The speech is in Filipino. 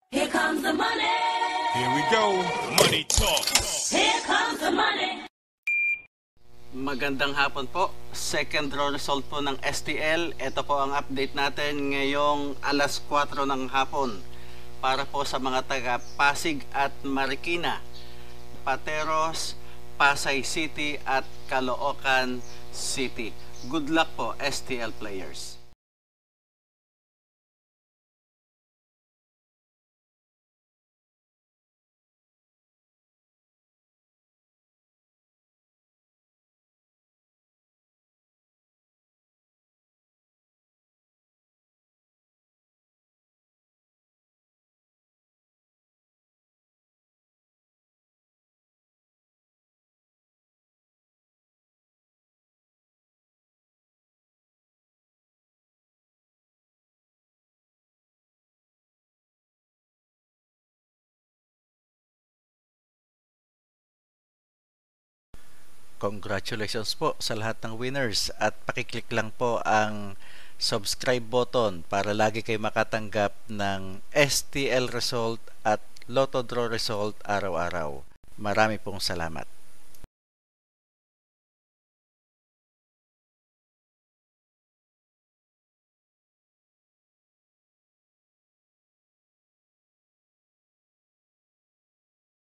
Here comes the money. Here we go. Money talk. Here comes the money. Magandang hapon po. Second draw result po ng STL. Ito po ang update natin ngayong alas 4 ng hapon para po sa mga taga Pasig at Marikina, Pateros, Pasay City at Caloocan City. Good luck po, STL players. Congratulations po sa lahat ng winners at pakiclick lang po ang subscribe button para lagi kayo makatanggap ng STL result at Lotto Draw result araw-araw. Marami pong salamat.